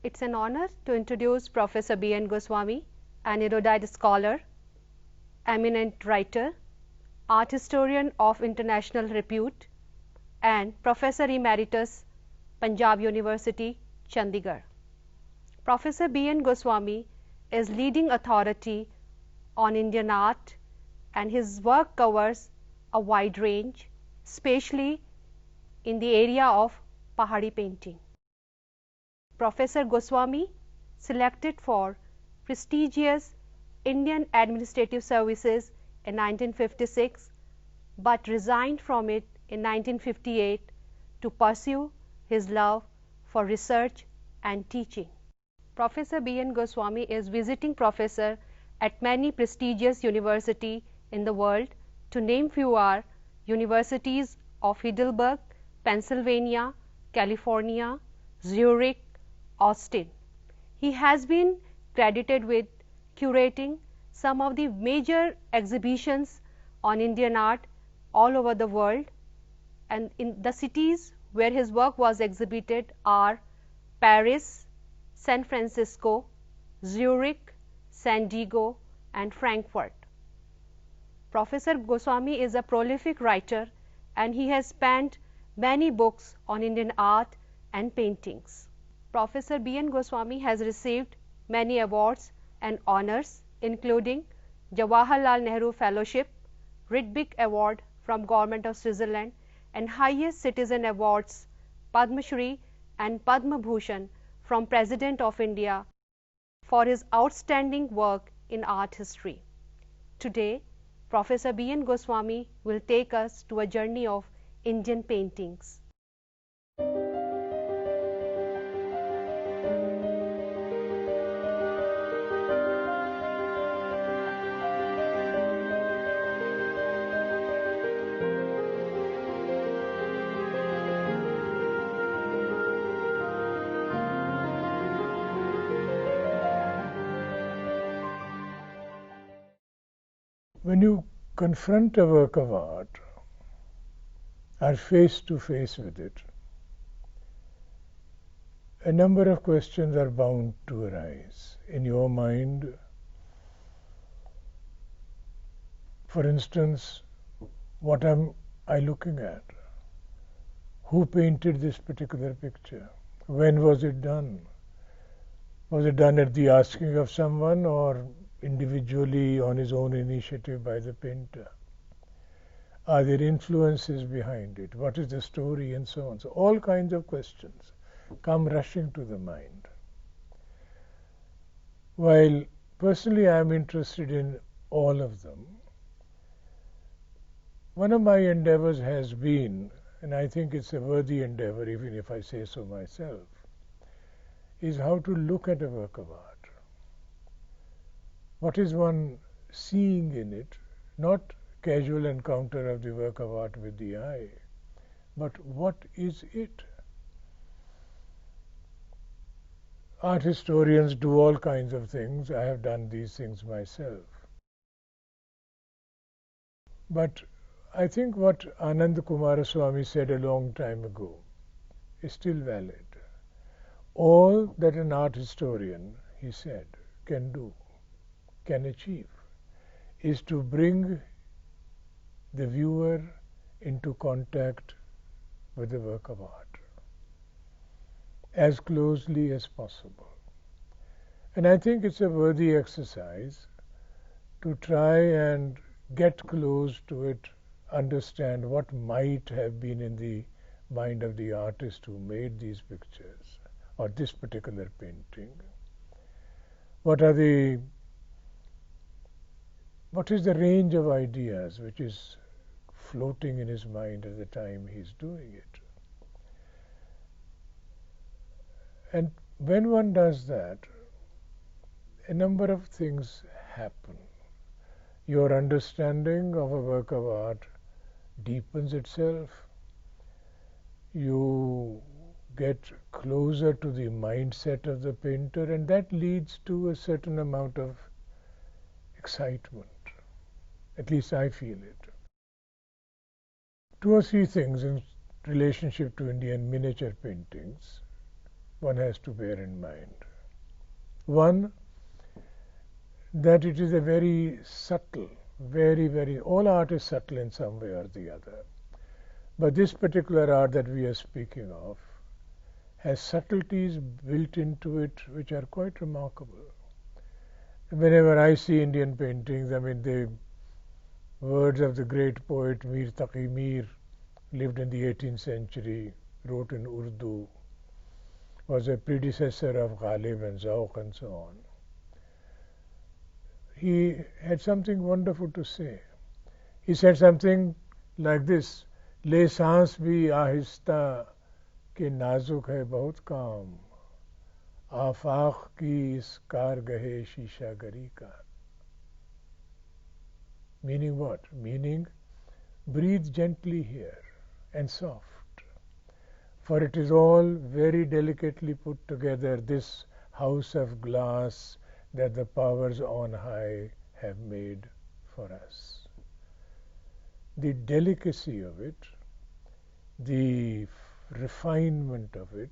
It's an honor to introduce Professor B N Goswamy, an erudite scholar, eminent writer, art historian of international repute, and Professor Emeritus, Punjab University, Chandigarh. Professor B N Goswamy is leading authority on Indian art, and his work covers a wide range, especially in the area of Pahari painting. Professor Goswamy, selected for prestigious Indian Administrative Services in 1956, but resigned from it in 1958 to pursue his love for research and teaching. Professor B N Goswamy is visiting professor at many prestigious universities in the world. To name few are Universities of Heidelburg, Pennsylvania, California, Zurich, Austin. He has been credited with curating some of the major exhibitions on Indian art all over the world, and in the cities where his work was exhibited are Paris, San Francisco, Zurich, San Diego, and Frankfurt. Professor Goswamy is a prolific writer, and he has penned many books on Indian art and paintings. Professor B N Goswamy has received many awards and honors, including Jawaharlal Nehru Fellowship, Rydberg Award from Government of Switzerland, and highest citizen awards Padma Shri and Padma Bhushan from President of India for his outstanding work in art history. Today, Professor B N Goswamy will take us to a journey of Indian paintings. When you confront a work of art, are face to face with it, a number of questions are bound to arise in your mind. For instance, what am I looking at? Who painted this particular picture? When was it done? Was it done at the asking of someone or individually on his own initiative by the painter? Are there influences behind it? What is the story, and so on? So all kinds of questions come rushing to the mind. While personally I am interested in all of them, one of my endeavors has been, and I think it's a worthy endeavor even if I say so myself, is how to look at a work of art. What is one seeing in it? Not casual encounter of the work of art with the eye, but what is it? Art historians do all kinds of things. I have done these things myself. But I think what Ananda Coomaraswamy said a long time ago is still valid. All that an art historian, he said, can do, can achieve, is to bring the viewer into contact with the work of art as closely as possible. And I think it's a worthy exercise to try and get close to it, understand what might have been in the mind of the artist who made these pictures or this particular painting. What is the range of ideas which is floating in his mind at the time he's doing it? And when one does that, a number of things happen. Your understanding of a work of art deepens itself. You get closer to the mindset of the painter, and that leads to a certain amount of excitement. At least I feel it. Two or three things in relationship to Indian miniature paintings one has to bear in mind. One, that it is a very subtle, very, all art is subtle in some way or the other. But this particular art that we are speaking of has subtleties built into it which are quite remarkable. Whenever I see Indian paintings, the words of the great poet Mir Taqi Mir, lived in the 18th century, wrote in Urdu, was a predecessor of Ghalib and Zawq and so on. He had something wonderful to say. He said something like this, Le सांस भी आहिस्ता के नाजुक है बहुत काम आफाक की इस कारगह-ए-शीशा गरी का. Meaning what? Meaning, breathe gently here and soft, for it is all very delicately put together, this house of glass that the powers on high have made for us. The delicacy of it, the refinement of it,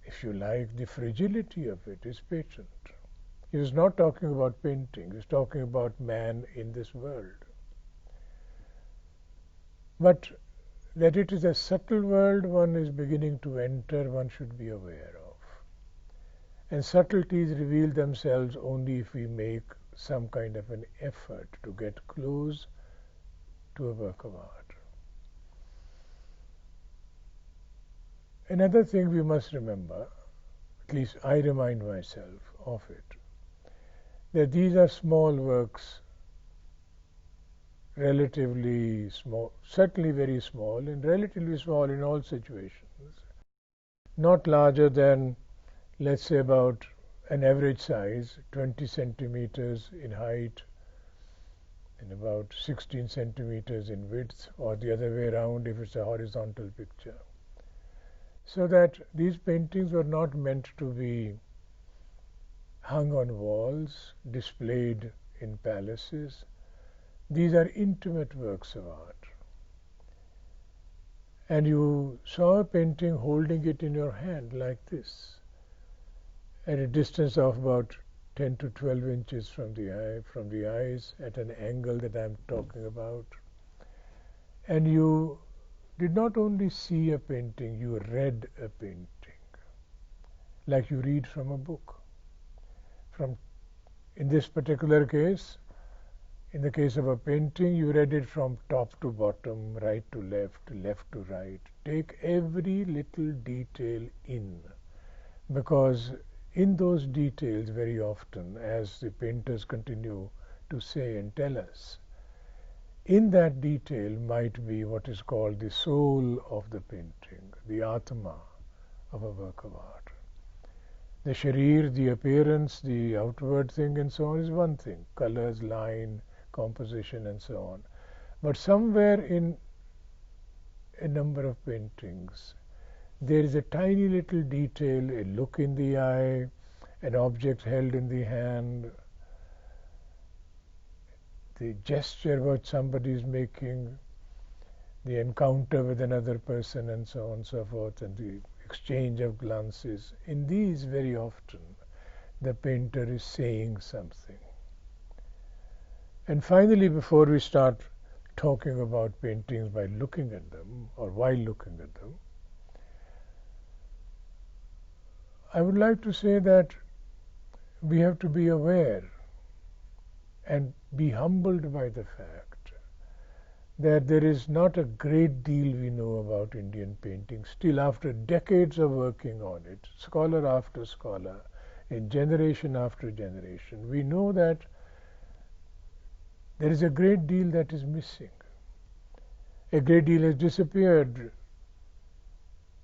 if you like, the fragility of it is patent. He was not talking about painting, he was talking about man in this world. But that it is a subtle world one is beginning to enter, one should be aware of. And subtleties reveal themselves only if we make some kind of an effort to get close to a work of art. Another thing we must remember, at least I remind myself of it, that these are small works, relatively small, certainly very small, and relatively small in all situations, not larger than, let's say, about an average size, 20 centimeters in height and about 16 centimeters in width, or the other way around if it's a horizontal picture. So that these paintings were not meant to be hung on walls, displayed in palaces. These are intimate works of art. And you saw a painting holding it in your hand like this, at a distance of about 10 to 12 inches from the eyes, at an angle that I'm talking about. And you did not only see a painting, you read a painting, like you read from a book. In this particular case, in the case of a painting, you read it from top to bottom, right to left, left to right. Take every little detail in, because in those details very often, as the painters continue to say and tell us, in that detail might be what is called the soul of the painting, the atma of a work of art. The sharir, the appearance, the outward thing and so on is one thing, colors, line, composition and so on. But somewhere in a number of paintings, there is a tiny little detail, a look in the eye, an object held in the hand, the gesture what somebody is making, the encounter with another person and so on and so forth, and the exchange of glances. In these, very often, the painter is saying something. And finally, before we start talking about paintings by looking at them, or while looking at them, I would like to say that we have to be aware and be humbled by the fact that there is not a great deal we know about Indian painting still after decades of working on it, scholar after scholar, in generation after generation. We know that there is a great deal that is missing. A great deal has disappeared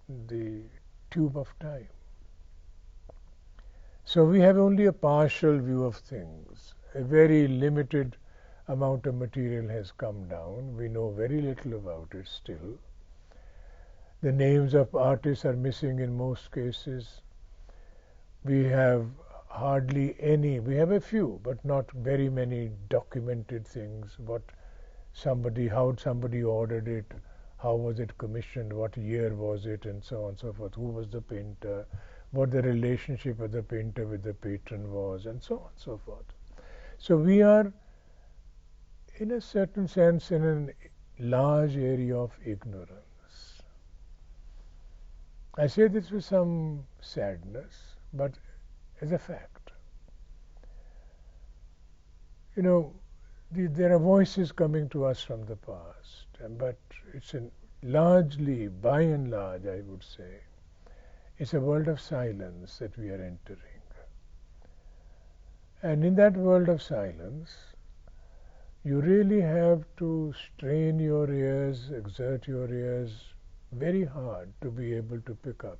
in the tube of time. So we have only a partial view of things. A very limited amount of material has come down. We know very little about it still. The names of artists are missing in most cases. We have hardly any, we have a few, but not very many documented things. How somebody ordered it, how was it commissioned, what year was it, and so on and so forth, who was the painter, what the relationship of the painter with the patron was, and so on and so forth. So we are, in a certain sense, in a large area of ignorance. I say this with some sadness, but as a fact. You know, there are voices coming to us from the past, but it's largely, by and large, I would say, it's a world of silence that we are entering. And in that world of silence, you really have to strain your ears, exert your ears very hard to be able to pick up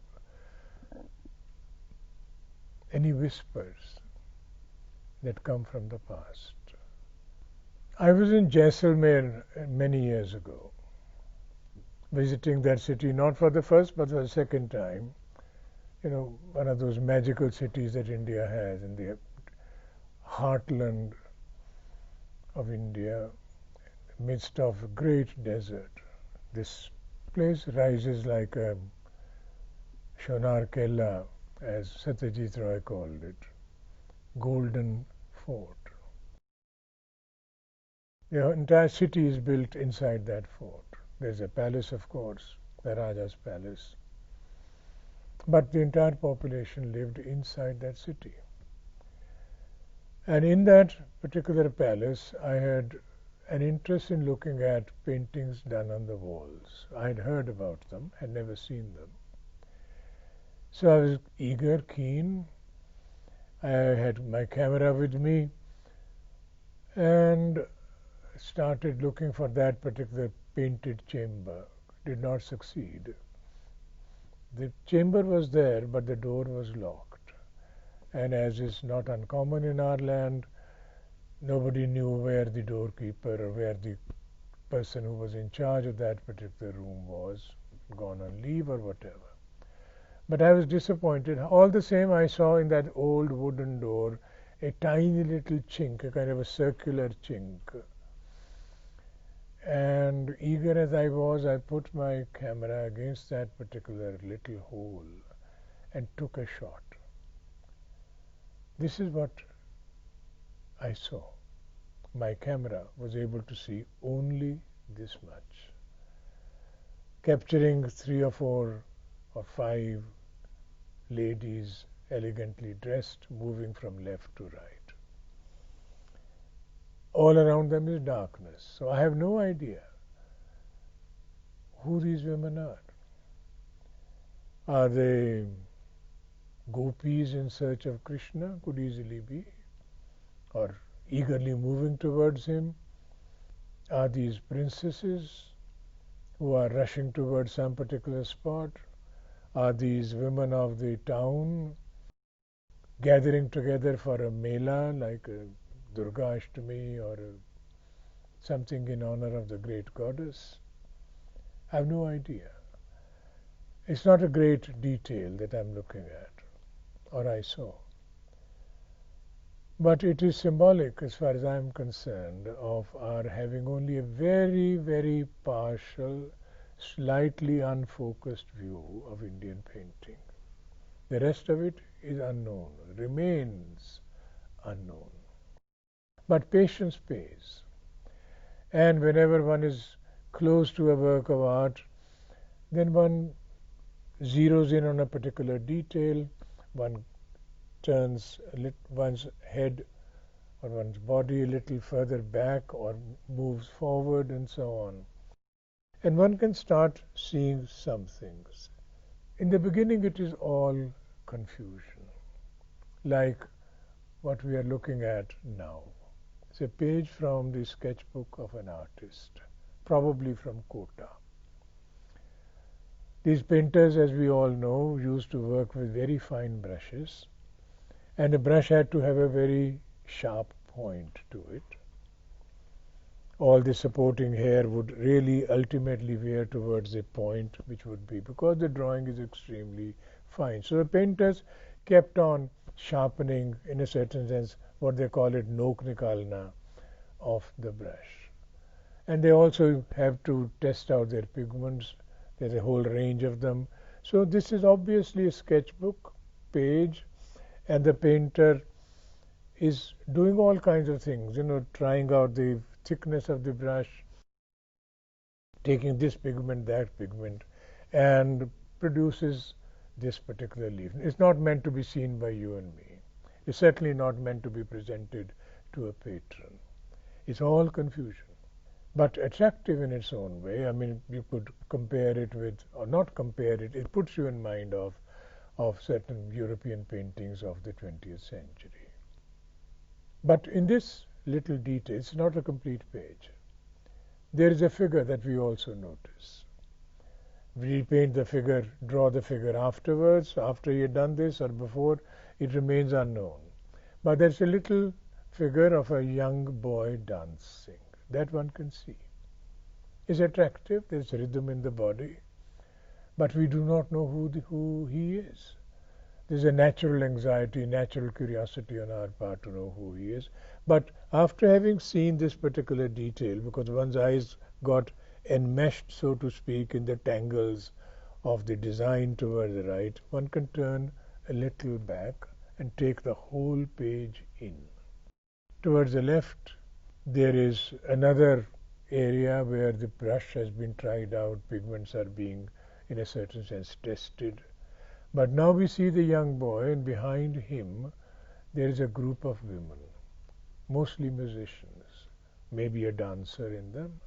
any whispers that come from the past. I was in Jaisalmer many years ago, visiting that city not for the first but for the second time. You know, one of those magical cities that India has in the heartland of India, in the midst of a great desert. This place rises like a Shonar Kella, as Satyajit Roy called it, golden fort. The entire city is built inside that fort. There's a palace, of course, the Raja's palace. But the entire population lived inside that city. And in that particular palace, I had an interest in looking at paintings done on the walls. I had heard about them, had never seen them. So I was eager, keen. I had my camera with me and started looking for that particular painted chamber. Did not succeed. The chamber was there, but the door was locked. And as is not uncommon in our land, nobody knew where the doorkeeper or where the person who was in charge of that particular room was, gone on leave or whatever. But I was disappointed. All the same, I saw in that old wooden door a tiny little chink, a kind of a circular chink. And eager as I was, I put my camera against that particular little hole and took a shot. This is what I saw. My camera was able to see only this much, capturing 3 or 4 or 5 ladies elegantly dressed, moving from left to right. All around them is darkness. So I have no idea who these women are. Are they gopis in search of Krishna? Could easily be. Or eagerly moving towards him. Are these princesses who are rushing towards some particular spot? Are these women of the town gathering together for a mela, like a Durga-Ashtami or something in honor of the great goddess? I have no idea. It's not a great detail that I'm looking at, or I saw. But it is symbolic, as far as I'm concerned, of our having only a very, very partial, slightly unfocused view of Indian painting. The rest of it is unknown, remains unknown. But patience pays. And whenever one is close to a work of art, then one zeroes in on a particular detail, one turns one's head or one's body a little further back or moves forward and so on. And one can start seeing some things. In the beginning it is all confusion, like what we are looking at now. It's a page from the sketchbook of an artist, probably from Kota. These painters, as we all know, used to work with very fine brushes, and a brush had to have a very sharp point to it. All the supporting hair would really ultimately veer towards a point which would be, because the drawing is extremely fine. So the painters kept on sharpening, in a certain sense, what they call it nok nikalna of the brush. And they also have to test out their pigments. There's a whole range of them. So this is obviously a sketchbook page, and the painter is doing all kinds of things, trying out the thickness of the brush, taking this pigment, that pigment, and produces this particular leaf. It's not meant to be seen by you and me. It's certainly not meant to be presented to a patron. It's all confusion, but attractive in its own way. I mean, you could compare it with, or not compare it, it puts you in mind of certain European paintings of the 20th century. But in this little detail, it's not a complete page. There is a figure that we also notice. We paint the figure, draw the figure afterwards, after you had done this or before, it remains unknown. But there's a little figure of a young boy dancing. That one can see. It's attractive, there's rhythm in the body, but we do not know who he is. There's a natural anxiety, natural curiosity on our part to know who he is. But after having seen this particular detail, because one's eyes got enmeshed, so to speak, in the tangles of the design toward the right, one can turn a little back and take the whole page in. Towards the left, there is another area where the brush has been tried out, pigments are being, in a certain sense, tested. But now we see the young boy, and behind him there is a group of women, mostly musicians, maybe a dancer in them.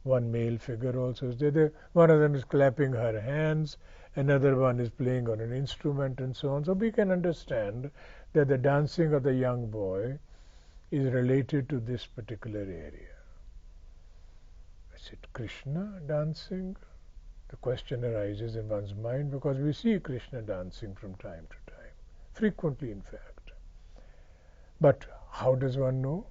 One male figure also is there. One of them is clapping her hands, another one is playing on an instrument, and so on. So we can understand that the dancing of the young boy is related to this particular area. Is it Krishna dancing? The question arises in one's mind because we see Krishna dancing from time to time, frequently in fact. But how does one know?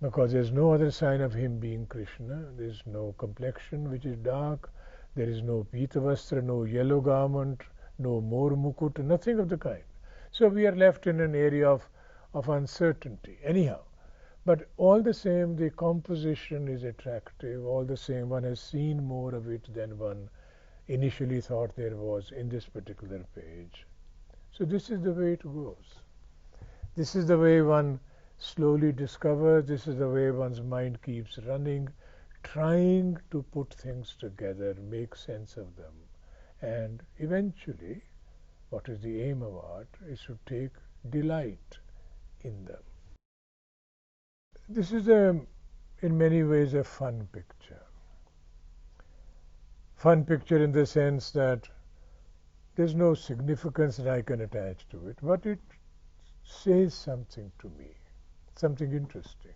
Because there's no other sign of him being Krishna. There's no complexion which is dark. There is no pitavastra, no yellow garment, no more mukut, nothing of the kind. So we are left in an area of uncertainty. Anyhow, but all the same, the composition is attractive. All the same, one has seen more of it than one initially thought there was in this particular page. So this is the way it goes. This is the way one slowly discovers. This is the way one's mind keeps running, trying to put things together, make sense of them. And eventually, what is the aim of art is to take delight in them. This is in many ways a fun picture. Fun picture in the sense that there's no significance that I can attach to it, but it says something to me, something interesting.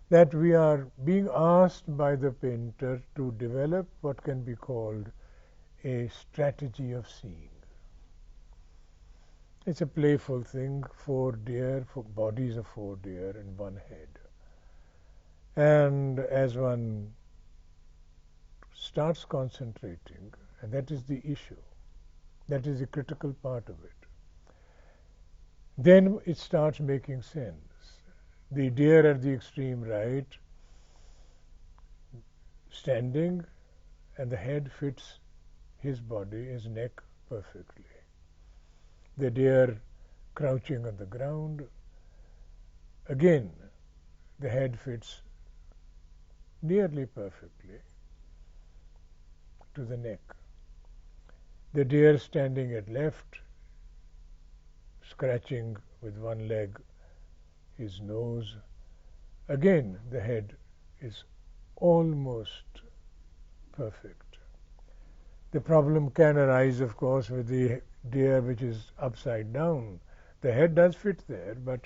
That we are being asked by the painter to develop what can be called a strategy of seeing. It's a playful thing, 4 deer, 4 bodies of 4 deer and 1 head. And as one starts concentrating, and that is the issue, that is the critical part of it, then it starts making sense. The deer at the extreme right, standing, and the head fits his body, his neck, perfectly. The deer crouching on the ground, again, the head fits nearly perfectly to the neck. The deer standing at left, scratching with 1 leg his nose, again the head is almost perfect. The problem can arise, of course, with the deer which is upside down. The head does fit there, but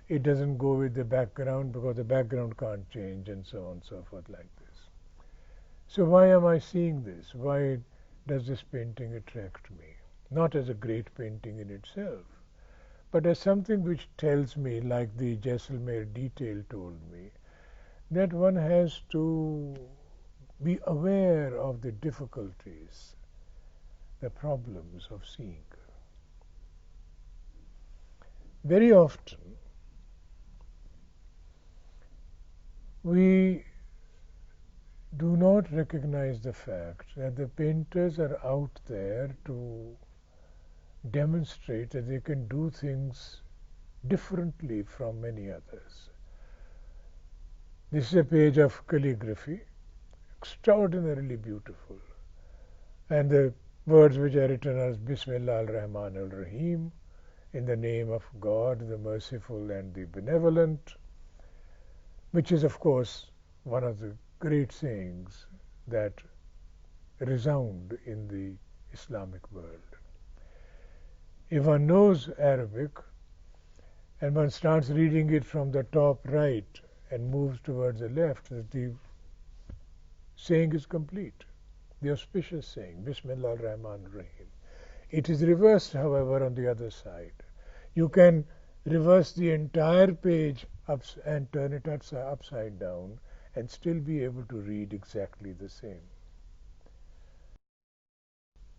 it doesn't go with the background because the background can't change, and so on and so forth like this. So why am I seeing this? Why does this painting attract me? Not as a great painting in itself, but as something which tells me, like the Jaisalmer detail told me, that one has to be aware of the difficulties, the problems of seeing. Very often, we do not recognize the fact that the painters are out there to demonstrate that they can do things differently from many others. This is a page of calligraphy, extraordinarily beautiful. And the words which are written as Bismillah ar-Rahman ar-Rahim, in the name of God, the merciful and the benevolent, which is, of course, one of the great sayings that resound in the Islamic world. If one knows Arabic and one starts reading it from the top right and moves towards the left, the saying is complete. The auspicious saying, Bismillah ar-Rahman ar-Rahim. It is reversed, however, on the other side. You can reverse the entire page and turn it upside down and still be able to read exactly the same.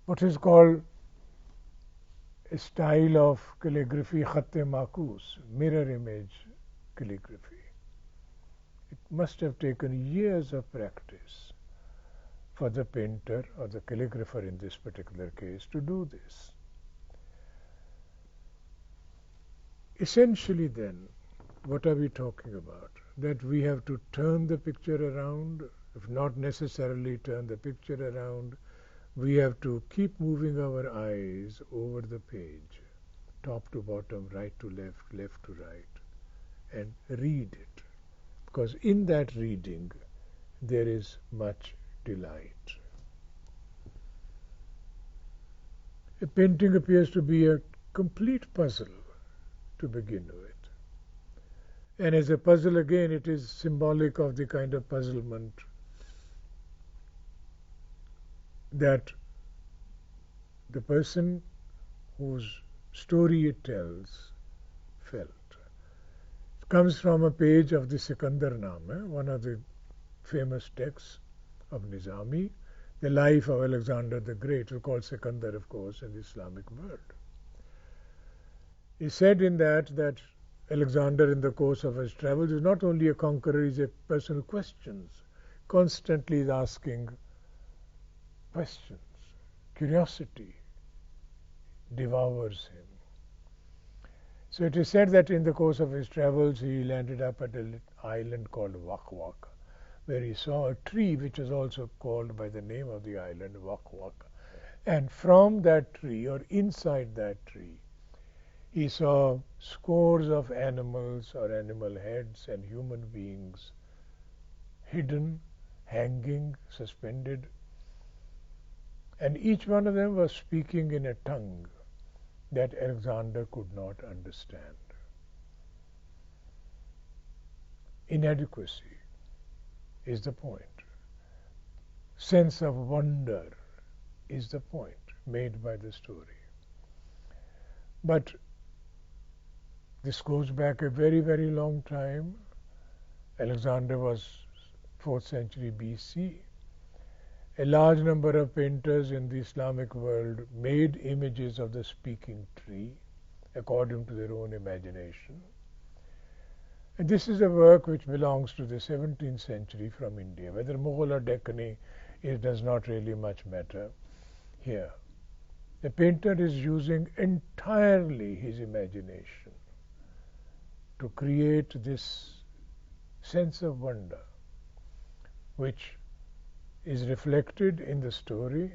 What is called a style of calligraphy, khatte makus, mirror image calligraphy. It must have taken years of practice for the painter or the calligrapher in this particular case to do this. Essentially then, what are we talking about? That we have to turn the picture around, if not necessarily turn the picture around, we have to keep moving our eyes over the page, top to bottom, right to left, left to right, and read it. Because in that reading, there is much delight. A painting appears to be a complete puzzle to begin with. And as a puzzle, again, it is symbolic of the kind of puzzlement that the person whose story it tells felt. It comes from a page of the Sikandar-Nama, one of the famous texts of Nizami, the life of Alexander the Great, who called Sikandar, of course, in the Islamic world. He said in that Alexander, in the course of his travels, is not only a conqueror, he is a person who questions, constantly is asking questions. Curiosity devours him. So it is said that in the course of his travels, he landed up at an island called Wak-Wak, where he saw a tree which was also called by the name of the island, Wak-Wak. And from that tree, or inside that tree, he saw scores of animals or animal heads and human beings hidden, hanging, suspended. And each one of them was speaking in a tongue that Alexander could not understand. Inadequacy is the point. Sense of wonder is the point made by the story. But this goes back a very, very long time. Alexander was 4th century BC. A large number of painters in the Islamic world made images of the speaking tree according to their own imagination. And this is a work which belongs to the 17th century from India. Whether Mughal or Deccani, it does not really much matter here. The painter is using entirely his imagination to create this sense of wonder which is reflected in the story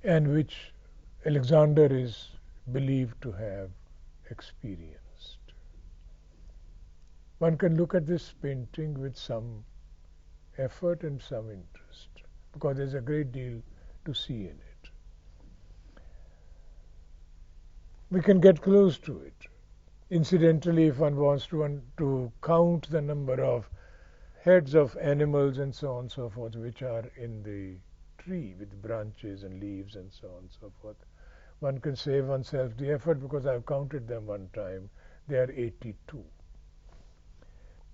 and which Alexander is believed to have experienced. One can look at this painting with some effort and some interest because there's a great deal to see in it. We can get close to it. Incidentally, if one wants to count the number of heads of animals and so on and so forth which are in the tree with branches and leaves and so on and so forth, one can save oneself the effort because I've counted them one time. They are 82.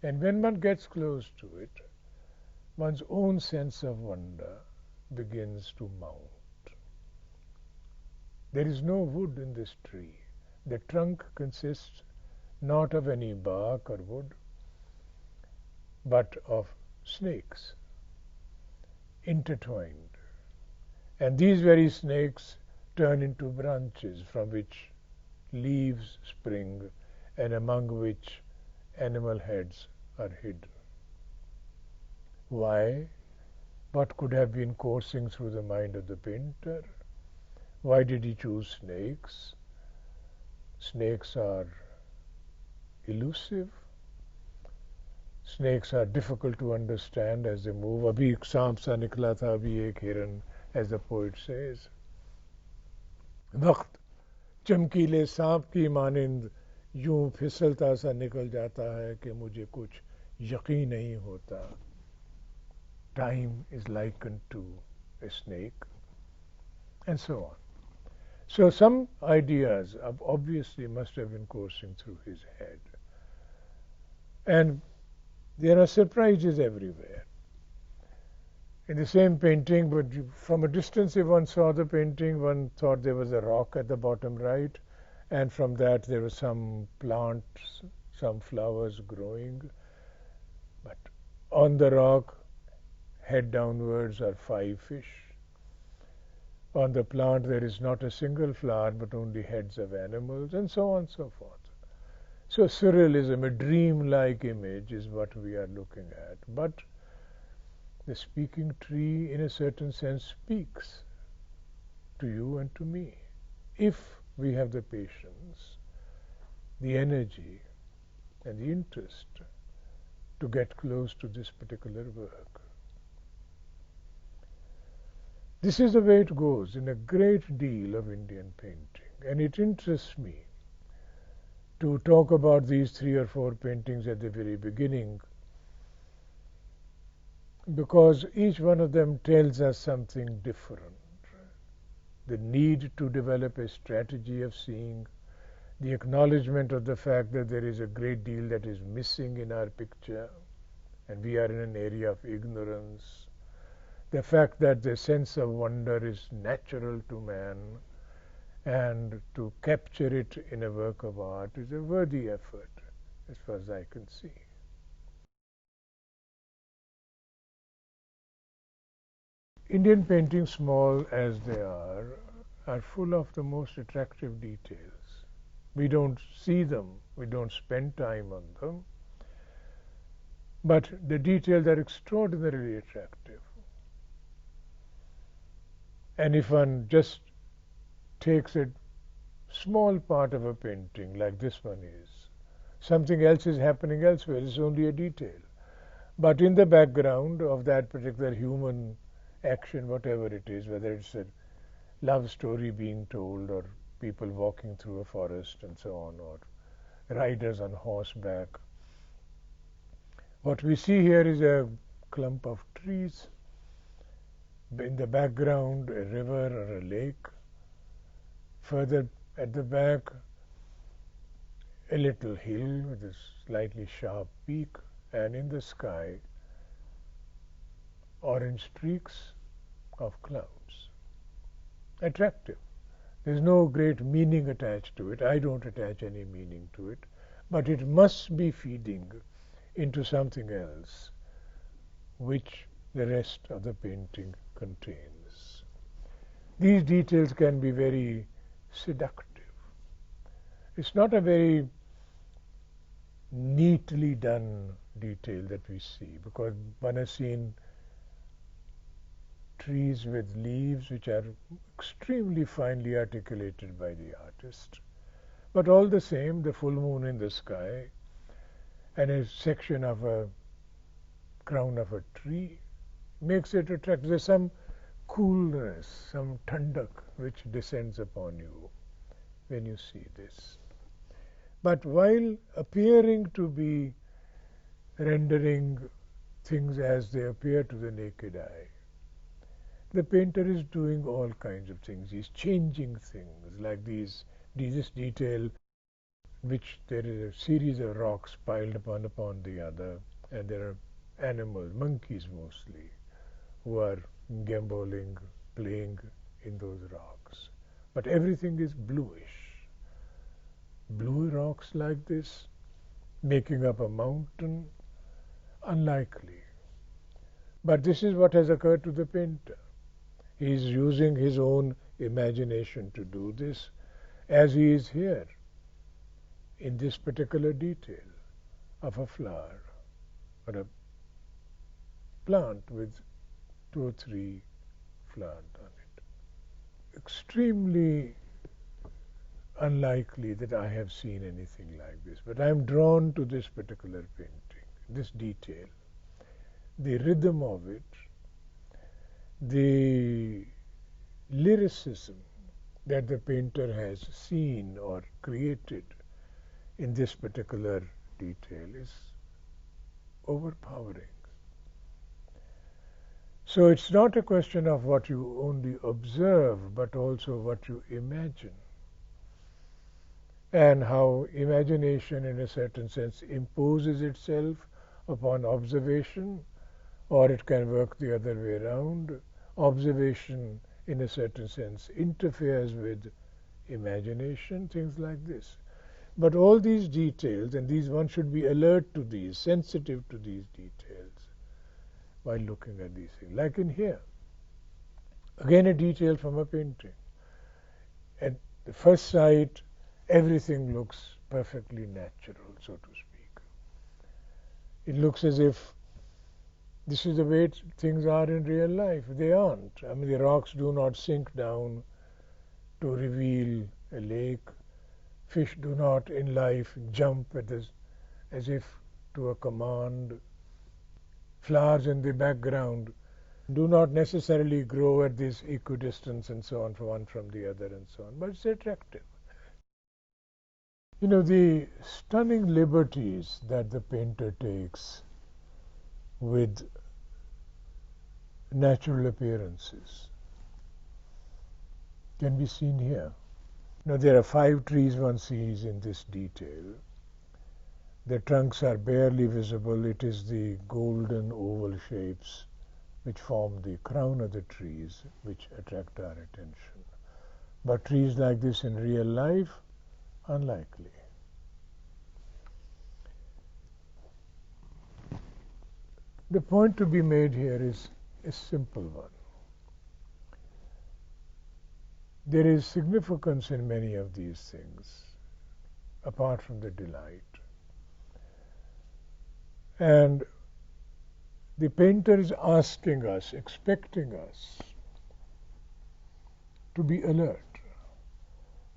And when one gets close to it, one's own sense of wonder begins to mount. There is no wood in this tree. The trunk consists not of any bark or wood, but of snakes intertwined, and these very snakes turn into branches from which leaves spring and among which animal heads are hidden. Why? What could have been coursing through the mind of the painter? Why did he choose snakes? Snakes are elusive. Snakes are difficult to understand as they move. Abhi ek saap sa nikla tha, abhi ek hiran, as the poet says. वक्त चमकीले सांप की मानिंद यूं फिसलता सा निकल जाता है कि मुझे कुछ यकीन नहीं होता. Time is likened to a snake, and so on. So some ideas obviously must have been coursing through his head. And there are surprises everywhere. In the same painting, but from a distance if one saw the painting, one thought there was a rock at the bottom right, and from that there were some plants, some flowers growing. But on the rock, head downwards, are 5 fish. On the plant there is not a single flower but only heads of animals, and so on and so forth. So surrealism, a dream-like image, is what we are looking at. But the speaking tree, in a certain sense, speaks to you and to me, if we have the patience, the energy, and the interest to get close to this particular work. This is the way it goes in a great deal of Indian painting, and it interests me to talk about these 3 or 4 paintings at the very beginning, because each one of them tells us something different. The need to develop a strategy of seeing, the acknowledgement of the fact that there is a great deal that is missing in our picture, and we are in an area of ignorance. The fact that the sense of wonder is natural to man, and to capture it in a work of art is a worthy effort, as far as I can see. Indian paintings, small as they are full of the most attractive details. We don't see them, we don't spend time on them, but the details are extraordinarily attractive. And if one just takes a small part of a painting, like this one is, something else is happening elsewhere, it's only a detail. But in the background of that particular human action, whatever it is, whether it's a love story being told, or people walking through a forest and so on, or riders on horseback, what we see here is a clump of trees. In the background, a river or a lake. Further at the back, a little hill with a slightly sharp peak, and in the sky, orange streaks of clouds. Attractive. There's no great meaning attached to it. I don't attach any meaning to it. But it must be feeding into something else, which the rest of the painting contains. These details can be very seductive. It's not a very neatly done detail that we see, because one has seen trees with leaves which are extremely finely articulated by the artist. But all the same, the full moon in the sky and a section of a crown of a tree makes it attractive. There's some coolness, some tandak which descends upon you when you see this. But while appearing to be rendering things as they appear to the naked eye, the painter is doing all kinds of things. He's changing things, like this detail, which there is a series of rocks piled upon the other, and there are animals, monkeys mostly, who are gamboling, playing in those rocks. But everything is bluish. Blue rocks like this, making up a mountain, unlikely. But this is what has occurred to the painter. He is using his own imagination to do this, as he is here in this particular detail of a flower or a plant with 2 or 3 flowers on it. Extremely unlikely that I have seen anything like this, but I am drawn to this particular painting, this detail, the rhythm of it, the lyricism that the painter has seen or created in this particular detail is overpowering. So it's not a question of what you only observe, but also what you imagine, and how imagination in a certain sense imposes itself upon observation, or it can work the other way around. Observation in a certain sense interferes with imagination, things like this. But all these details, and one should be alert to these, sensitive to these details while looking at these things. Like in here, again a detail from a painting. At the first sight, everything looks perfectly natural, so to speak. It looks as if this is the way things are in real life. They aren't. I mean, the rocks do not sink down to reveal a lake. Fish do not in life jump as if to a command. Flowers in the background do not necessarily grow at this equidistance and so on, one from the other and so on, but it's attractive. You know, the stunning liberties that the painter takes with natural appearances can be seen here. Now, there are 5 trees one sees in this detail. The trunks are barely visible. It is the golden oval shapes which form the crown of the trees which attract our attention. But trees like this in real life, unlikely. The point to be made here is a simple one. There is significance in many of these things, apart from the delight. And the painter is asking us, expecting us to be alert,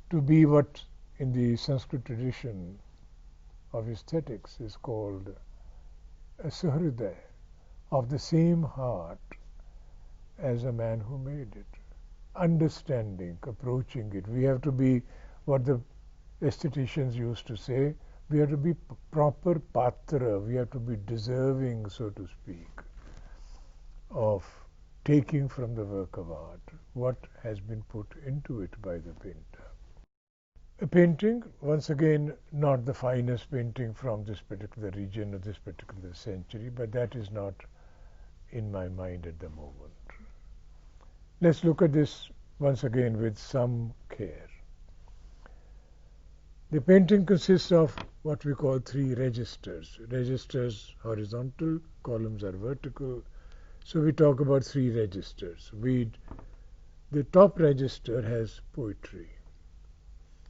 to be what in the Sanskrit tradition of aesthetics is called a suhridaya, of the same heart as a man who made it. Understanding, approaching it. We have to be what the aestheticians used to say, we have to be proper patra, we have to be deserving, so to speak, of taking from the work of art what has been put into it by the painter. A painting, once again, not the finest painting from this particular region or this particular century, but that is not in my mind at the moment. Let's look at this once again with some care. The painting consists of what we call 3 registers. Registers horizontal, columns are vertical. So we talk about 3 registers. The top register has poetry.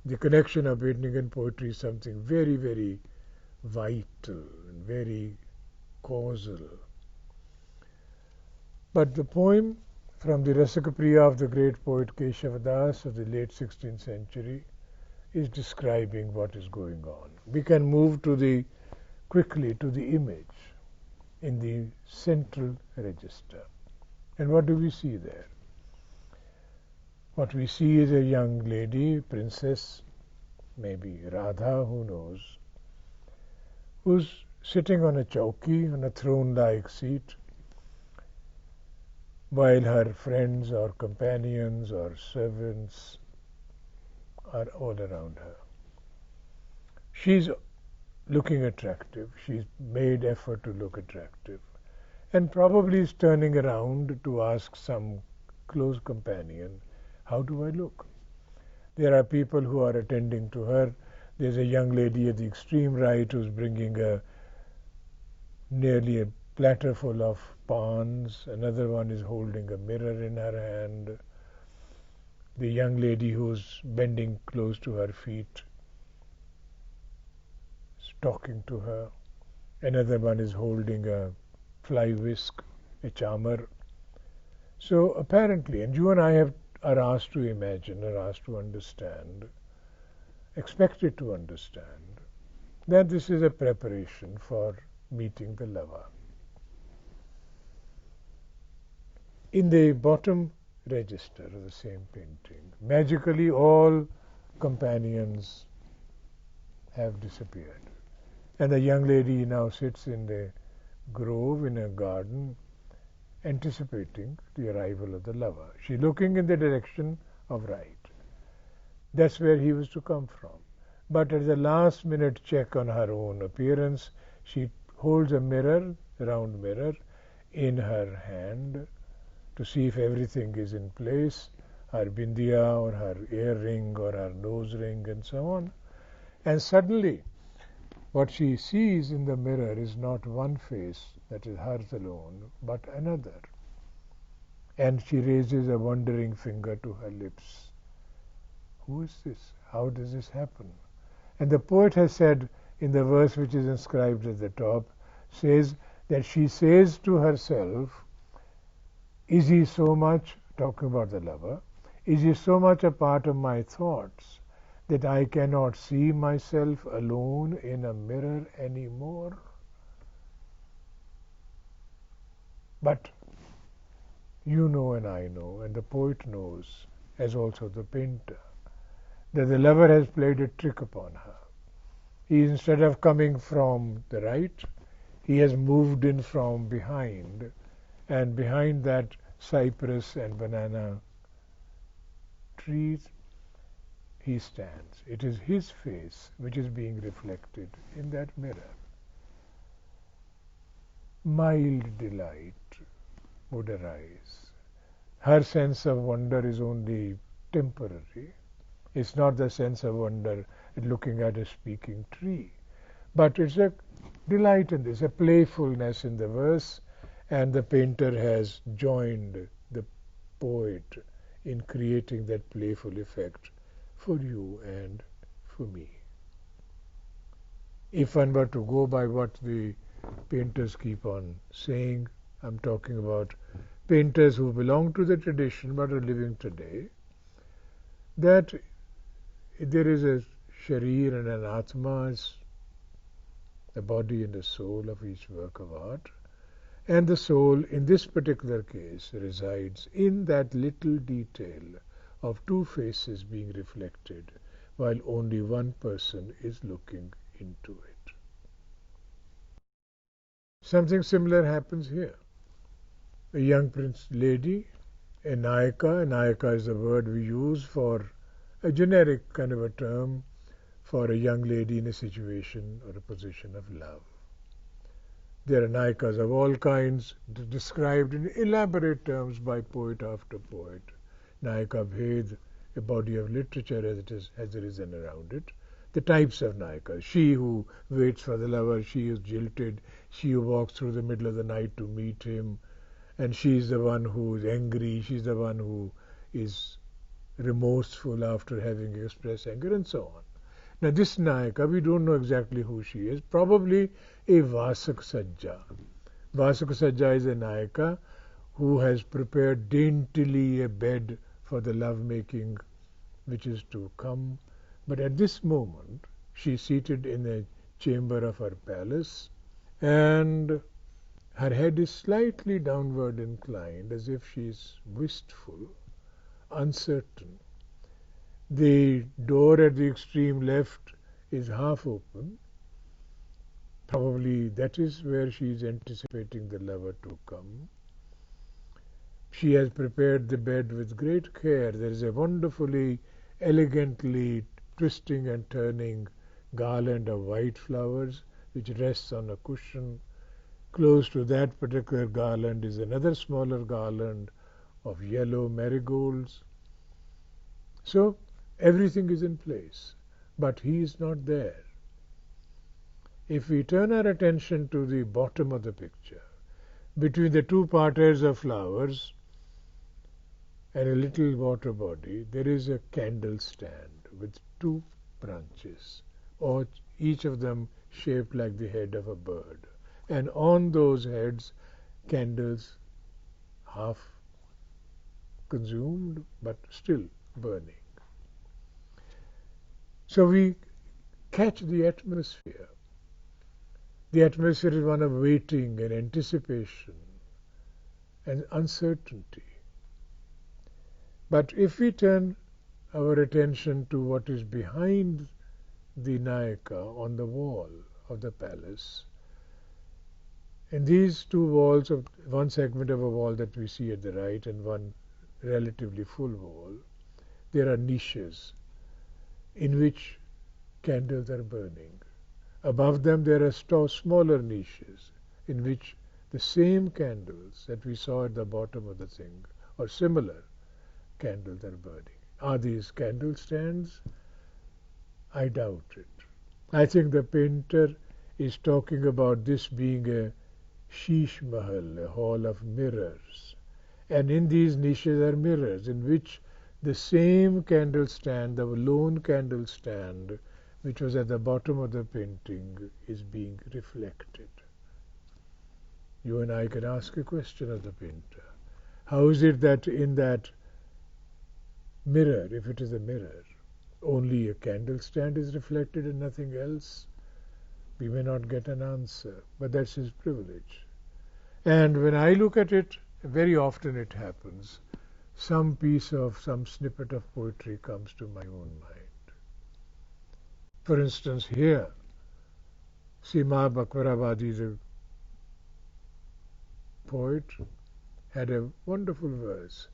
The connection of painting and poetry is something very, very vital and very causal. But the poem from the Rasakapriya of the great poet Keshava Das of the late 16th century is describing what is going on. We can move quickly to the image in the central register. And what do we see there? What we see is a young lady, princess, maybe Radha, who knows, who's sitting on a chowki, on a throne-like seat, while her friends or companions or servants are all around her. She's looking attractive. She's made effort to look attractive, and probably is turning around to ask some close companion, how do I look? There are people who are attending to her. There's a young lady at the extreme right who's bringing nearly a platter full of pawns, another one is holding a mirror in her hand. The young lady who's bending close to her feet is talking to her. Another one is holding a fly whisk, a charmer. So apparently, and you and I are asked to imagine, are asked to understand, expected to understand, that this is a preparation for meeting the lover. In the bottom register of the same painting, magically all companions have disappeared. And the young lady now sits in the grove in a garden, anticipating the arrival of the lover. She's looking in the direction of right. That's where he was to come from. But at the last minute check on her own appearance, she holds a mirror, a round mirror, in her hand to see if everything is in place, her bindiya or her earring or her nose ring and so on. And suddenly, what she sees in the mirror is not one face, that is hers alone, but another. And she raises a wondering finger to her lips. Who is this? How does this happen? And the poet has said, in the verse which is inscribed at the top, says that she says to herself, is he so much, talking about the lover, is he so much a part of my thoughts that I cannot see myself alone in a mirror anymore? But you know and I know, and the poet knows, as also the painter, that the lover has played a trick upon her. He, instead of coming from the right, he has moved in from behind, and behind that cypress and banana trees he stands. It is his face which is being reflected in that mirror. Mild delight would arise. Her sense of wonder is only temporary. It's not the sense of wonder at looking at a speaking tree, but it's a delight in this, a playfulness in the verse, and the painter has joined the poet in creating that playful effect for you and for me. If one were to go by what the painters keep on saying, I'm talking about painters who belong to the tradition but are living today, that there is a sharir and an atma, the body and the soul of each work of art, and the soul in this particular case resides in that little detail of two faces being reflected while only one person is looking into it. Something similar happens here. A young lady, a nayaka is the word we use for a generic kind of a term for a young lady in a situation or a position of love. There are nayakas of all kinds, described in elaborate terms by poet after poet. Nayaka Bhed, a body of literature as there is around it. The types of nayakas: she who waits for the lover, she is jilted, she who walks through the middle of the night to meet him, and she is the one who is angry, she is the one who is remorseful after having expressed anger, and so on. Now this nayaka, we don't know exactly who she is, probably a Vasak Sajja. Vasak Sajja is a nayaka who has prepared daintily a bed for the love-making which is to come. But at this moment, she is seated in a chamber of her palace, and her head is slightly downward inclined, as if she is wistful, uncertain. The door at the extreme left is half open. Probably that is where she is anticipating the lover to come. She has prepared the bed with great care. There is a wonderfully, elegantly twisting and turning garland of white flowers which rests on a cushion. Close to that particular garland is another smaller garland of yellow marigolds. So everything is in place, but he is not there. If we turn our attention to the bottom of the picture, between the two parterres of flowers and a little water body, there is a candle stand with two branches, or each of them shaped like the head of a bird. And on those heads, candles half consumed but still burning. So we catch the atmosphere. The atmosphere is one of waiting and anticipation and uncertainty. But if we turn our attention to what is behind the Nayaka on the wall of the palace, and these two walls, of one segment of a wall that we see at the right and one relatively full wall, there are niches in which candles are burning. Above them there are smaller niches in which the same candles that we saw at the bottom of the thing, or similar candles, are burning. Are these candle stands? I doubt it. I think the painter is talking about this being a Sheesh Mahal, a hall of mirrors. And in these niches are mirrors in which the same candle stand, the lone candle stand, which was at the bottom of the painting, is being reflected. You and I can ask a question of the painter. How is it that in that mirror, if it is a mirror, only a candle stand is reflected and nothing else? We may not get an answer, but that's his privilege. And when I look at it, very often it happens, some snippet of poetry comes to my own mind. For instance, here, Sima Bakwarabadi, the poet, had a wonderful verse.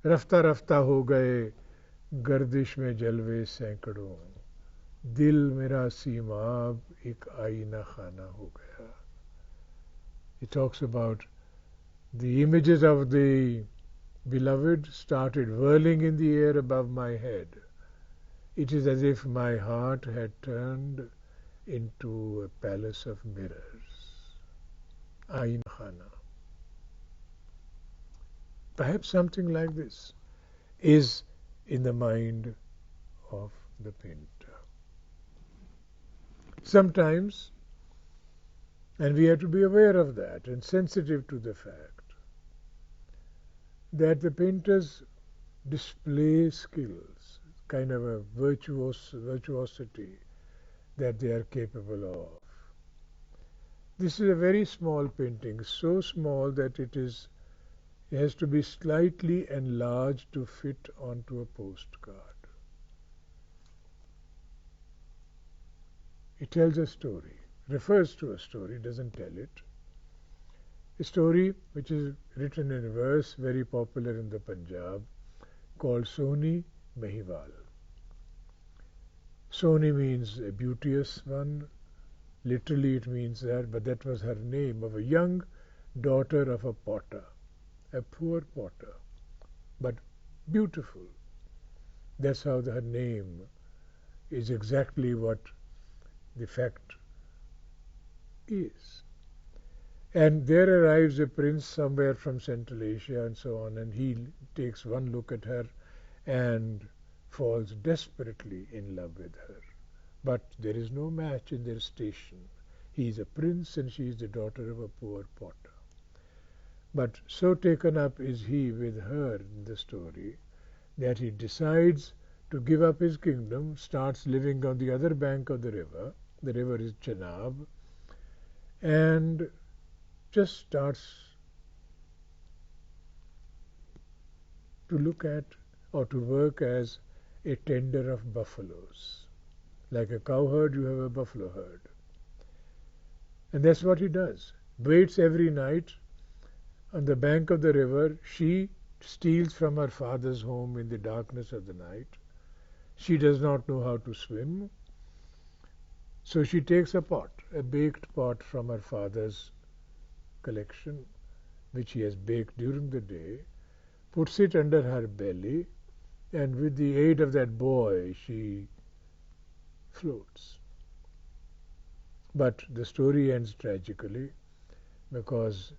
Rafta rafta ho gaye, gardish mein jalve sainkadon, dil mera seemaab ek aina khana ho gaya. He talks about the images of the beloved started whirling in the air above my head. It is as if my heart had turned into a palace of mirrors. Ain Khana. Perhaps something like this is in the mind of the painter. Sometimes, and we have to be aware of that and sensitive to the fact that the painters display skills, kind of a virtuosity that they are capable of. This is a very small painting, so small that it has to be slightly enlarged to fit onto a postcard. It tells a story, refers to a story, doesn't tell it. A story which is written in verse, very popular in the Punjab, called Soni Mahiwal. Soni means a beauteous one. Literally it means that, but that was her name, of a young daughter of a potter, a poor potter, but beautiful. That's how her name is exactly what the fact is. And there arrives a prince somewhere from Central Asia and so on, and he takes one look at her and falls desperately in love with her. But there is no match in their station. He is a prince and she is the daughter of a poor potter. But so taken up is he with her in the story that he decides to give up his kingdom, starts living on the other bank of the river. The river is Chenab, and just starts to look at or to work as a tender of buffaloes. Like a cowherd, you have a buffalo herd. And that's what he does. Waits every night on the bank of the river. She steals from her father's home in the darkness of the night. She does not know how to swim. So she takes a pot, a baked pot from her father's collection, which he has baked during the day, puts it under her belly, and with the aid of that boy, she floats. But the story ends tragically because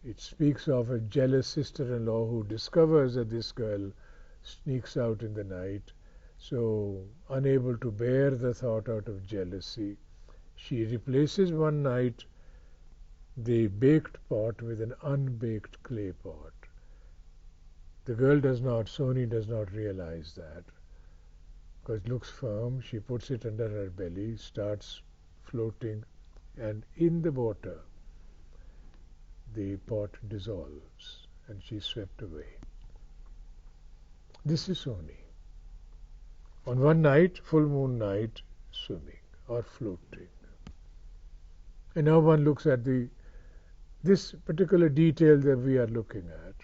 It speaks of a jealous sister-in-law who discovers that this girl sneaks out in the night. So, unable to bear the thought out of jealousy, she replaces one night the baked pot with an unbaked clay pot. The girl does not, Soni does not realize that, because it looks firm. She puts it under her belly, starts floating, and in the water the pot dissolves and she is swept away. This is Soni. On one night, full moon night, swimming or floating. And now one looks at this particular detail that we are looking at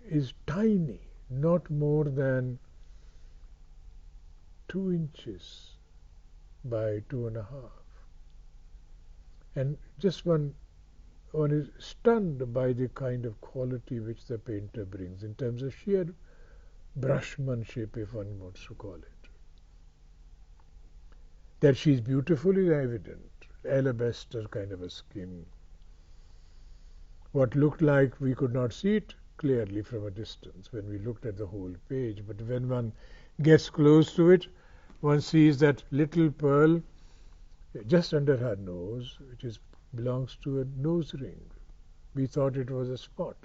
is tiny, not more than 2 inches by 2.5. And just one is stunned by the kind of quality which the painter brings in terms of sheer brushmanship, if one wants to call it. That she is beautiful is evident. Alabaster kind of a skin. What looked like we could not see it clearly from a distance when we looked at the whole page, but when one gets close to it, one sees that little pearl just under her nose, which belongs to a nose ring. We thought it was a spot.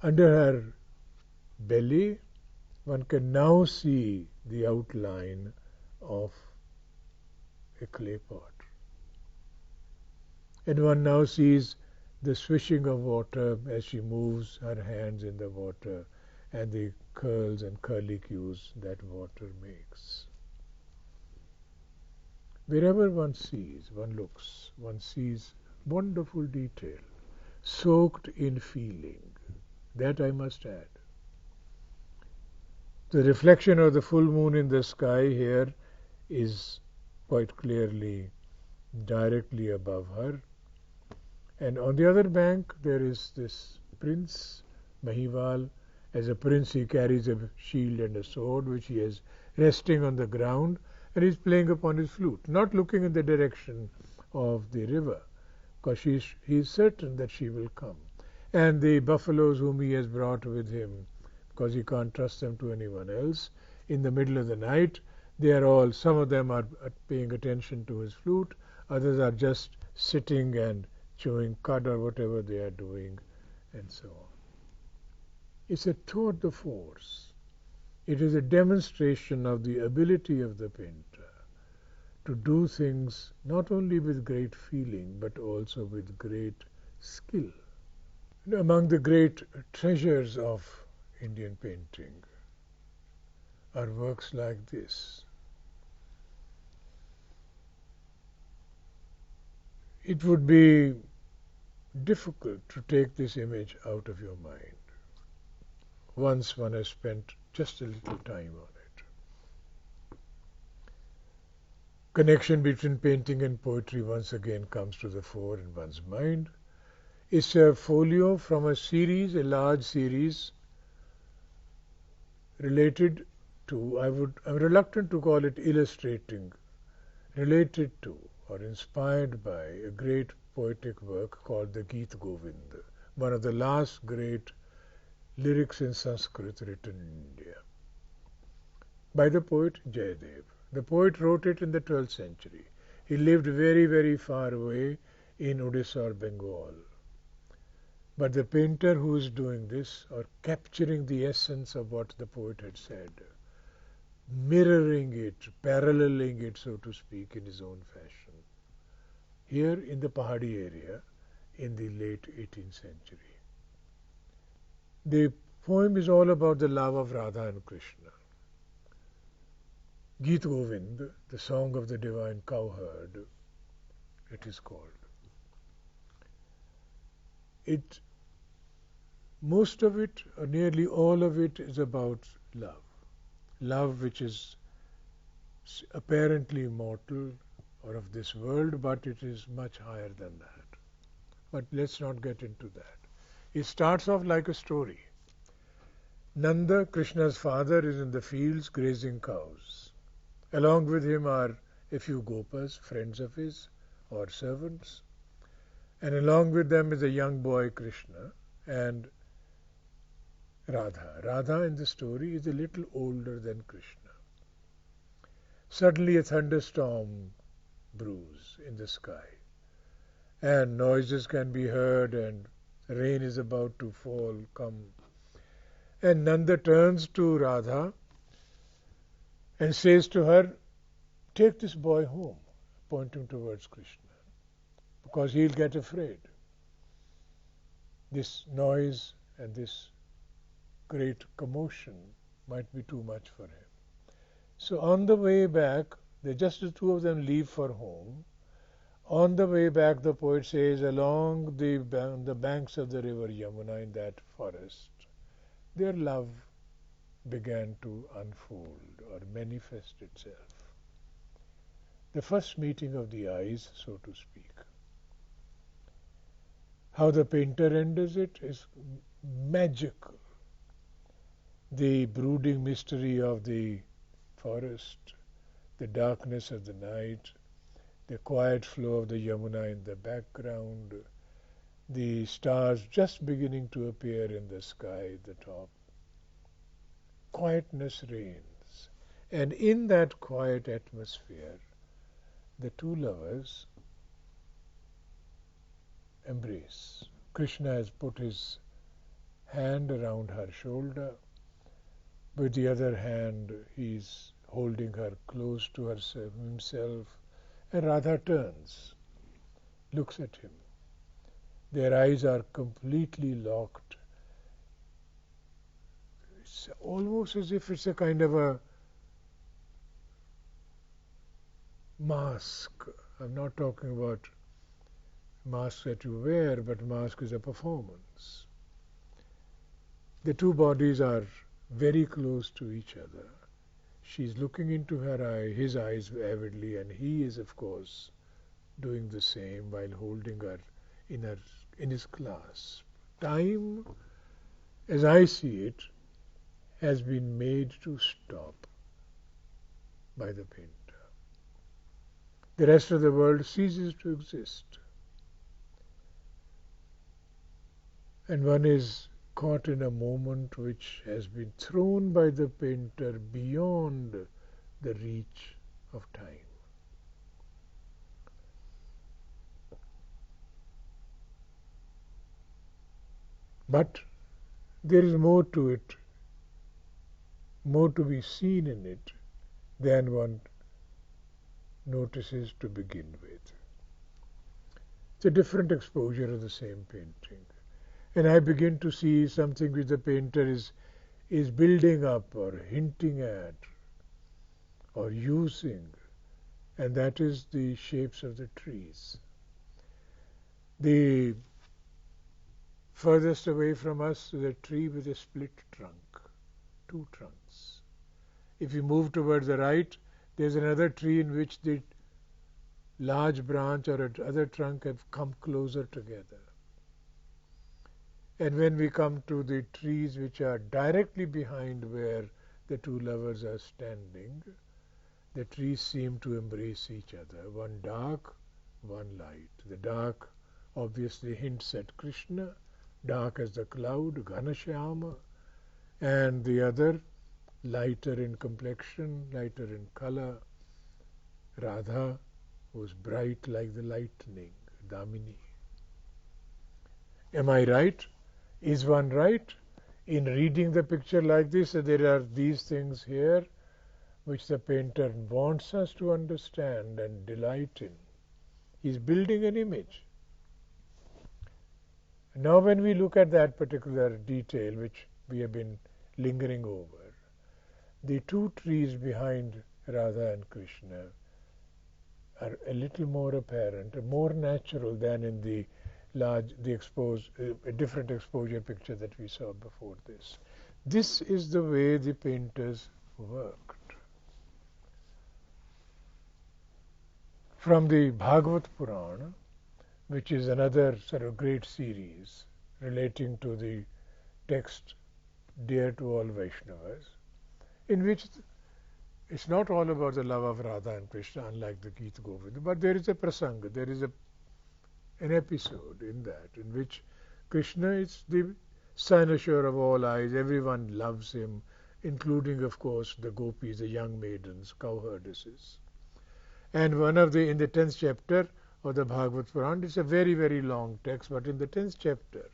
Under her belly, one can now see the outline of a clay pot. And one now sees the swishing of water as she moves her hands in the water and the curls and curlicues that water makes. Wherever one sees, one looks, one sees wonderful detail, soaked in feeling. That I must add. The reflection of the full moon in the sky here is quite clearly directly above her. And on the other bank there is this prince, Mahiwal. As a prince he carries a shield and a sword which he is resting on the ground, and he is playing upon his flute, not looking in the direction of the river, because he is certain that she will come. And the buffaloes whom he has brought with him, because he can't trust them to anyone else, in the middle of the night, some of them are paying attention to his flute, others are just sitting and chewing cud or whatever they are doing, and so on. It's a tour de force. It is a demonstration of the ability of the painter to do things not only with great feeling but also with great skill. Among the great treasures of Indian painting are works like this. It would be difficult to take this image out of your mind once one has spent just a little time on it. Connection between painting and poetry once again comes to the fore in one's mind. It's a folio from a large series related to, I'm reluctant to call it illustrating, related to or inspired by a great poetic work called the Govt, one of the last great lyrics in Sanskrit written in India, by the poet Jayadev. The poet wrote it in the 12th century. He lived very, very far away in Odisha or Bengal. But the painter who is doing this, or capturing the essence of what the poet had said, mirroring it, paralleling it, so to speak, in his own fashion, here in the Pahadi area in the late 18th century. The poem is all about the love of Radha and Krishna. Geet Govind, the song of the divine cowherd, it is called. Most of it, or nearly all of it, is about love. Love which is apparently mortal or of this world, but it is much higher than that. But let's not get into that. It starts off like a story. Nanda, Krishna's father, is in the fields grazing cows. Along with him are a few gopas, friends of his, or servants. And along with them is a young boy, Krishna, and Radha. Radha in the story is a little older than Krishna. Suddenly a thunderstorm brews in the sky, and noises can be heard, and rain is about to come. And Nanda turns to Radha and says to her, "Take this boy home," pointing towards Krishna, because he'll get afraid. This noise and this great commotion might be too much for him. So on the way back, just the two of them leave for home. On the way back, the poet says, along the banks of the river Yamuna in that forest, their love began to unfold or manifest itself. The first meeting of the eyes, so to speak. How the painter renders it is magical. The brooding mystery of the forest, the darkness of the night, the quiet flow of the Yamuna in the background, the stars just beginning to appear in the sky at the top. Quietness reigns, and in that quiet atmosphere, the two lovers embrace. Krishna has put his hand around her shoulder. With the other hand, he is holding her close to himself, and Radha turns, looks at him. Their eyes are completely locked. It's almost as if it's a kind of a mask. I'm not talking about mask that you wear, but mask is a performance. The two bodies are very close to each other. She's looking into his eyes avidly, and he is, of course, doing the same while holding her in his clasp. Time, as I see it, has been made to stop by the painter. The rest of the world ceases to exist. And one is caught in a moment which has been thrown by the painter beyond the reach of time. But there is more to it, more to be seen in it than one notices to begin with. It's a different exposure of the same painting. And I begin to see something which the painter is building up or hinting at or using, and that is the shapes of the trees. The furthest away from us is a tree with a split trunk, two trunks. If you move towards the right, there's another tree in which the large branch or other trunk have come closer together. And when we come to the trees which are directly behind where the two lovers are standing, the trees seem to embrace each other, one dark, one light. The dark obviously hints at Krishna, dark as the cloud, Ghanashyama, and the other lighter in complexion, lighter in color, Radha, who's bright like the lightning, Damini. Am I right? Is one right in reading the picture like this? There are these things here which the painter wants us to understand and delight in. He's building an image. Now when we look at that particular detail which we have been lingering over, the two trees behind Radha and Krishna are a little more apparent, more natural than in the a different exposure picture that we saw before this. This is the way the painters worked. From the Bhagavata Purana, which is another sort of great series relating to the text dear to all Vaishnavas, in which it's not all about the love of Radha and Krishna, unlike the Gita Govinda, but there is a prasanga, there is an episode in that, in which Krishna is the cynosure of all eyes. Everyone loves him, including, of course, the gopis, the young maidens, cowherdesses. And in the 10th chapter of the Bhagavata Purana, it's a very, very long text, but in the 10th chapter,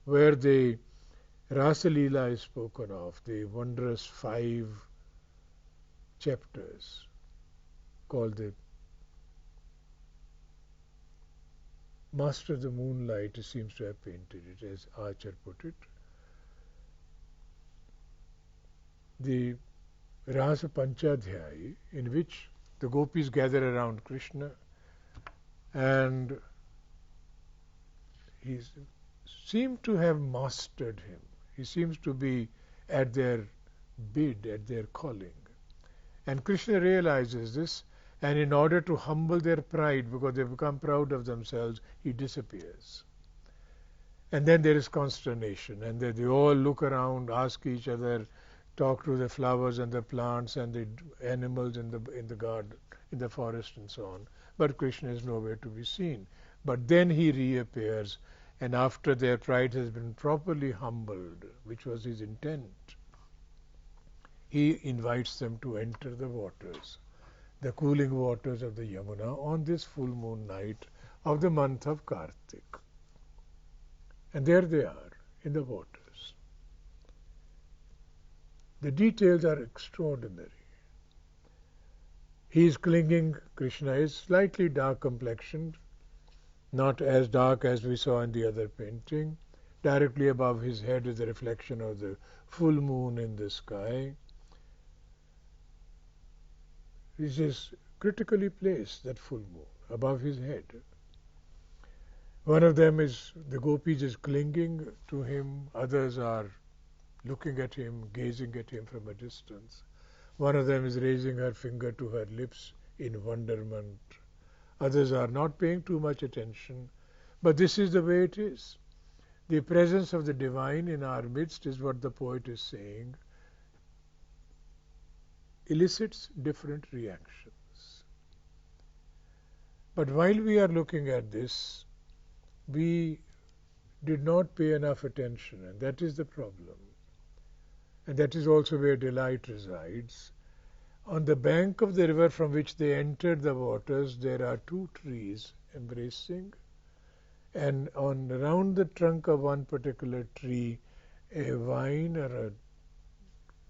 where the Rasa Leela is spoken of, the wondrous 5 chapters called the Master of the Moonlight, seems to have painted it, as Archer put it. The Rasa Panchadhyayi, in which the gopis gather around Krishna, and he seemed to have mastered him. He seems to be at their bid, at their calling. And Krishna realizes this, and in order to humble their pride, because they become proud of themselves, he disappears. And then there is consternation, and they all look around, ask each other, talk to the flowers and the plants and the animals in the garden, in the forest, and so on. But Krishna is nowhere to be seen. But then he reappears, and after their pride has been properly humbled, which was his intent, he invites them to enter the waters, the cooling waters of the Yamuna, on this full moon night of the month of Kartik. And there they are, in the waters. The details are extraordinary. He is clinging, Krishna is slightly dark complexioned, not as dark as we saw in the other painting. Directly above his head is the reflection of the full moon in the sky. This is critically placed, that full moon, above his head. One of them is, the gopis is clinging to him, others are looking at him, gazing at him from a distance. One of them is raising her finger to her lips in wonderment. Others are not paying too much attention. But this is the way it is. The presence of the divine in our midst is what the poet is saying, elicits different reactions. But while we are looking at this, we did not pay enough attention, and that is the problem. And that is also where delight resides. On the bank of the river from which they entered the waters, there are 2 trees embracing, and around the trunk of one particular tree, a vine or a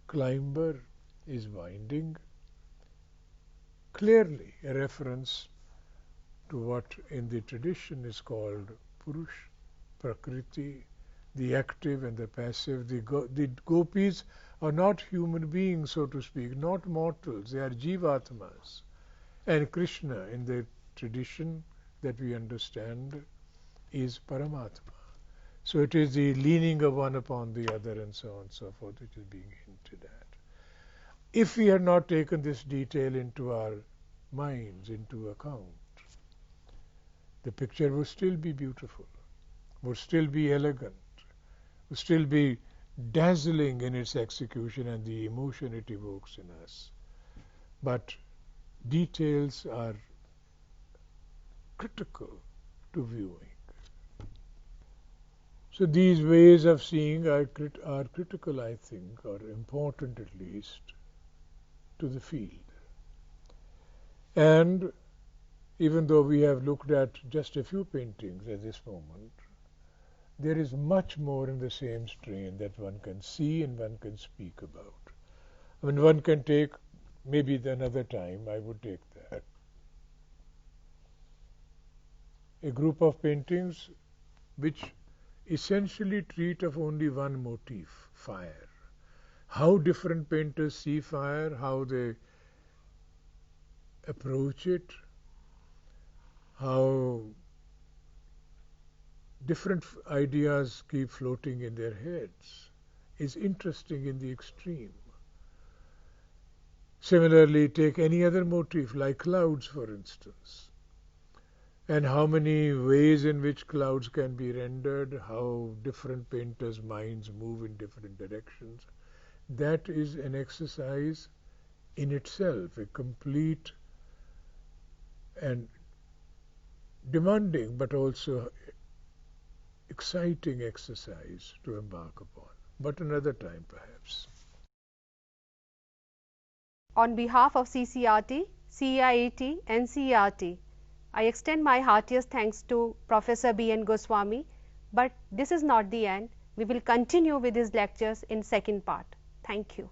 climber is winding. Clearly a reference to what in the tradition is called Purush, Prakriti, the active and the passive. The gopis are not human beings, so to speak, not mortals. They are jivatmas. And Krishna, in the tradition that we understand, is Paramatma. So it is the leaning of one upon the other and so on and so forth which is being hinted at. If we had not taken this detail into our minds, into account, the picture would still be beautiful, would still be elegant, would still be dazzling in its execution and the emotion it evokes in us. But details are critical to viewing. So these ways of seeing are critical, I think, or important at least, to the field. And even though we have looked at just a few paintings at this moment, there is much more in the same strain that one can see and one can speak about. I mean, one can take, maybe another time I would take that, a group of paintings which essentially treat of only one motif, fire. How different painters see fire, how they approach it, how different ideas keep floating in their heads, is interesting in the extreme. Similarly, take any other motif, like clouds, for instance, and how many ways in which clouds can be rendered, how different painters' minds move in different directions. That is an exercise in itself, a complete and demanding but also exciting exercise to embark upon, but another time perhaps. On behalf of CCRT, CIET and CERT, I extend my heartiest thanks to Professor B N Goswamy, but this is not the end. We will continue with his lectures in second part. Thank you.